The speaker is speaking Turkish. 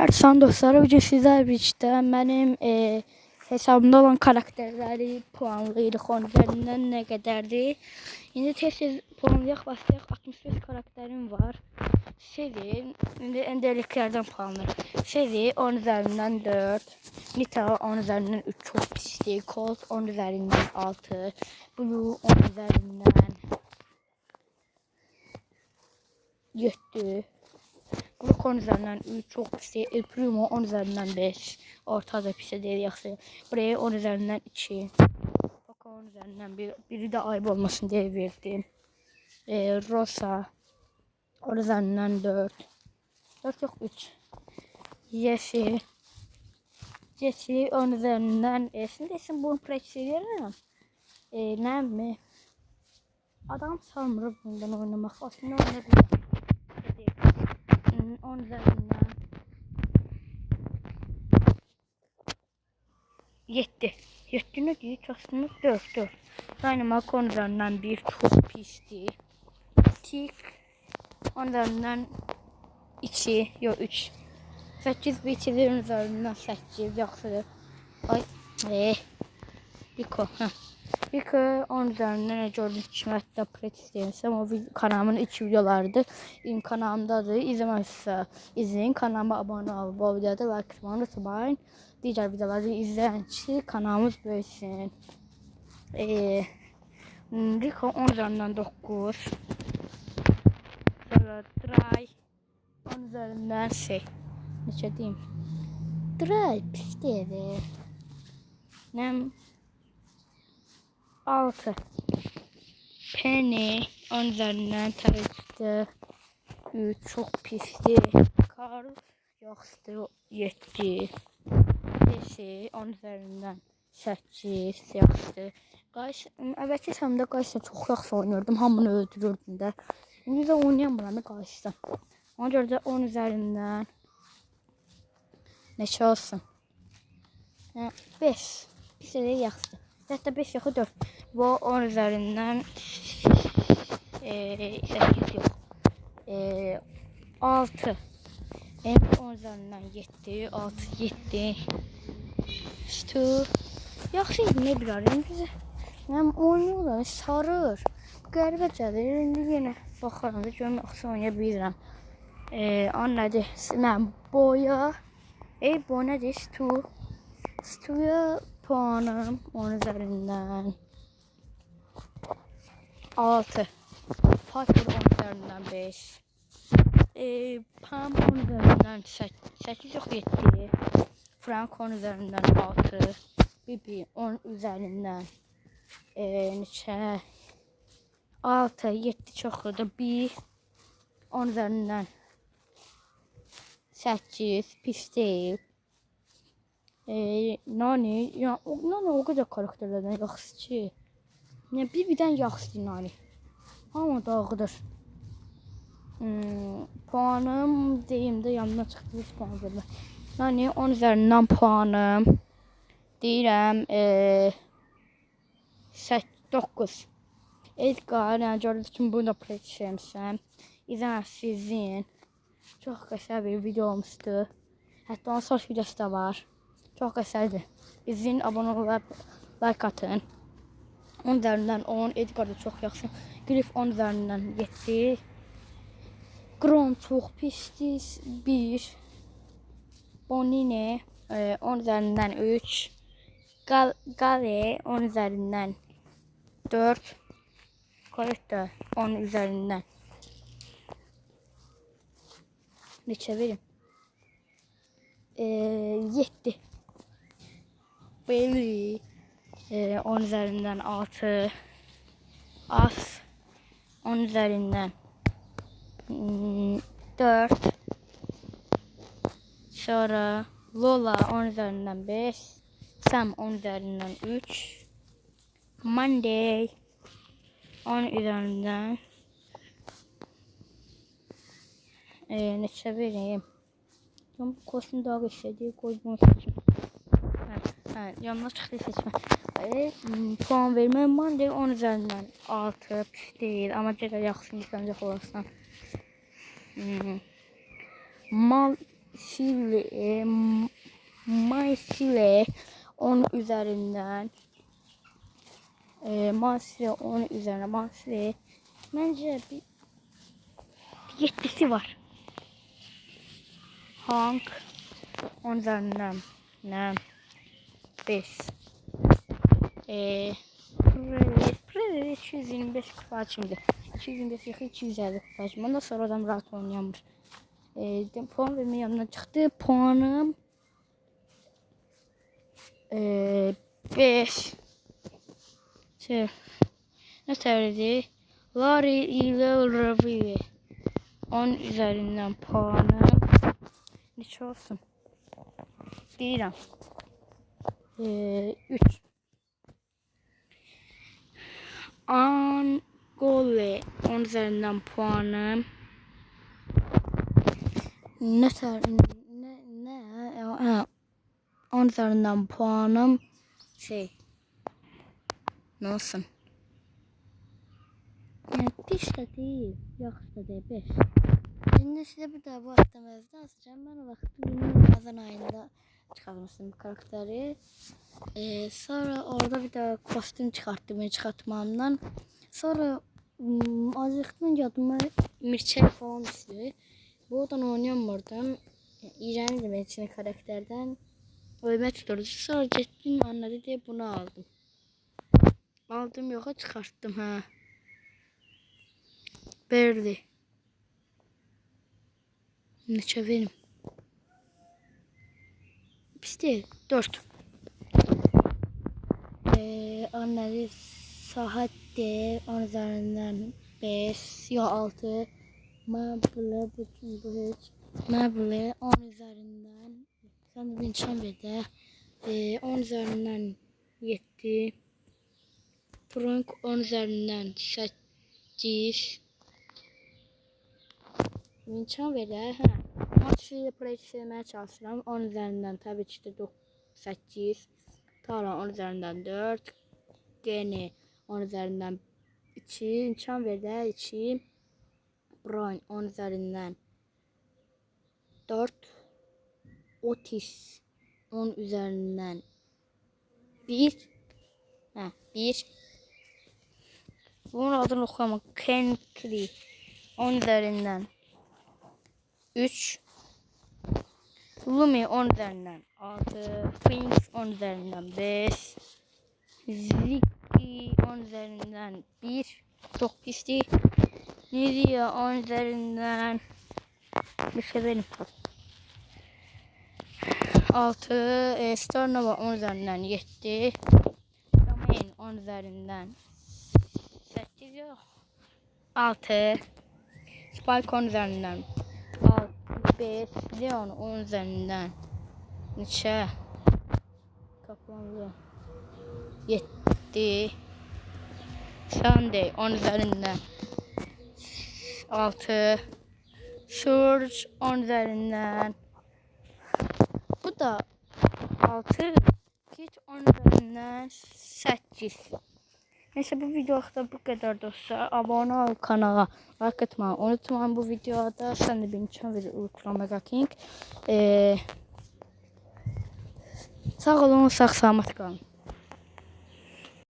Hər san dostları, bugün sizler birlikte benim hesabımda olan karakterleri puanlayırıq. Onun üzerinden ne kadardır? Şimdi tez puanlayaq, başlayaq. 65 karakterim var. Seri, şimdi endeliklerden puanlayırıq. Seri 10 üzerinden 4. Nita 10 üzerinden 3, çok pislik. Colt 10 üzerinden 6. Blue 10 üzerinden 7. Brook 10 üzerinden 3, çok pis. El Primo 10 üzerinden 5. Ortada pis değil, yaxşı. Bray 10 üzerinden 2. Poco 10 üzerinden 1. Biri de ayıp olmasın diye verdim. Rosa 10 üzerinden 4. 4 yok 3. Jesse 10 üzerinden. Şimdi bunu pratik edirəm. Ne mi? Adam salmır bundan oynamaq. Aslında oynayabilirim. 10 üzerinden 7. 7 ne değil? Aslında 4. Dynamite 10 üzerinden 1, çok pisti. Tick 10 üzerinden 2, yok 3. 8 BTV'nin üzerinden 8, yaxşıdır. Ay, Rico 10 üzerinden gördüğünüz kimi hətta pratik deyilsəm, o kanalımın ilk videolarıdır. Benim kanalımdadır. İzləməzsə izləyin. Kanalıma abone olun. Bu videoda like atmayı unutmayın. Diğer videoları izleyin ki kanalımız böyüsün. Rico 10 üzerinden 9. Sonra Dry 10 üzerinden neçə deyim? Dry pis deyil. Nem 6. Penny 10 üzerinden tarihte 3, çok pisti. Carl yaxşıdır 7. Jesse 10 üzerinden 8, yaxşıdır. Qaş, əvvəlki səmdə Qaşla çox yaxşı oynuyordum. Hamını öldürürdüm də. İndi də oynayamıram da Qaşla. Ona görə də 10 üzerinden neçə olsun? 5. Pis elə yaxşıdır. Hətta 5 yaxı 4. Bu 10 üzerinden 8 yok. 6. Benim 10 üzerinden 7. 6, 7. Stu. Yaxşı idi, ne bilərəm bizə. Mənim oynuyorlar, sarır. Qəribə gəlir. İndi yenə baxaram da görüm, yaxşı oynaya bilirəm. Anladı. Mən boya. Bu nədir? Stu'ya puanım 10 üzerinden 6. Piper 10 üzerinden 5. Pam 10 üzerinden 8 yok 7. Frank 10 üzerinden 6. Bibi 10 üzerinden neçə? 6, 7 çoxdur. 1 10 üzerinden 8, pis deyil. Nani, ya Nani o kadar karakterlerden yaxşı ki. Ne birdən yaxşıdır Nani. Amma dağıdır. Puanım deyim de yanına çıxdı, heç puan vermə. Nani 10 üzerinden puanım deyirəm 9. Edgar, yəni gördüyünüz kimi bunu da pratik etmişəm. İzləyin. Çox qəşəng bir video olmuşdu. Hətta onun son videosu da var. Çok eserdi. İzleyin, abone olup like atın. 10 üzerinden 10. Edgar da çok yaxşı. Griff 10 üzerinden 7. Grom çok pisti 1. Bonnie 10 üzerinden 3. Gale 10 üzerinden 4. Colette 10 üzerinden neçə verim? 7. Belly 10 üzerinden 6. As 10 üzerinden 4. Sonra Lola 10 üzerinden 5. Sam 10 üzerinden 3. Monday 10 üzerinden neçə vereyim? Bu kostüm daha istediği koyduğunu seçim. Yanına çıktı seçme. Puan vermem. Monday 10 üzerinden 6, pis değil ama gecə yaxşı insancaq olarsan. Maysile 10 üzerinden Maysile 10 üzerine Maysile bence bir 7'si var. Hank 10 üzerinden ne 5. Prez 225 kupa açımdı. 225 yakın 250 kupa açım. Ondan sonra adam rahat oynayamır. Puan verme yanına çıktı. Puanım 5. Ne söyledi? Larry ile Ravi 10 üzerinden puanım neçə olsun? Deyirəm. 3. Angole 10 üzerinden puanım ne 10 üzerinden puanım ne olsun? Yani pis de değil, yaxşı da değil, 5. Şimdi size bir daha bu atlamazda asacağım. Ben o vakti Ramazan ayında çıkarmıştım bu karakteri. Sonra orada bir daha kostüm çıkarttım çıkartmamdan. Sonra azıcıktan yadıma Mirçel falan düştü. Bu odan oynayamırdım. İğrendim içine karakterden. Ölmek tuturdu. Sonra gittim anladı diye bunu aldım. Aldım yoxa çıkarttım ha. Verdi. Neçə verim? Pis değil. 4. Anladı saat de 10 üzerinden 5 ya 6. Mabule bu hiç. Mabule 10 üzerinden. Sen de binçam verdi. 10 üzerinden 7. Frank 10 üzerinden 8. Binçam verdi. Maç ile play sevmeye çalışıram. 10 üzerinden tabii ki de 8. Tara 10 üzerinden 4. Gene 10 üzerinden 2. İmkan verdi 2. Brian 10 üzerinden 4. Otis 10 üzerinden 1. 1. Bunun adını okuyamam. Kenkli 10 üzerinden 3. Lumi 10 üzerinden 6. Prince 10 üzerinden 5. Ziggy 10 üzerinden 1. Çok pisli. Nidia 10 üzerinden bir şey benim. 6. Stornova 10 üzerinden 7. Domain 10 üzerinden 8 yok. 6. Spike 10 üzerinden 6. 5. Leon 10 üzerinden neçə? Kaplanlı 7. Sunday 10 üzerinden 6. Surge 10 üzerinden. Bu da 6. Kit 10 üzerinden 8. Neyse bu videoda bu kadar dostlar. Abone ol kanala. Like atmayı unutmayın bu videoda. Sen de benim için video Ultra King. Sağ olun, sağ salamat kalın.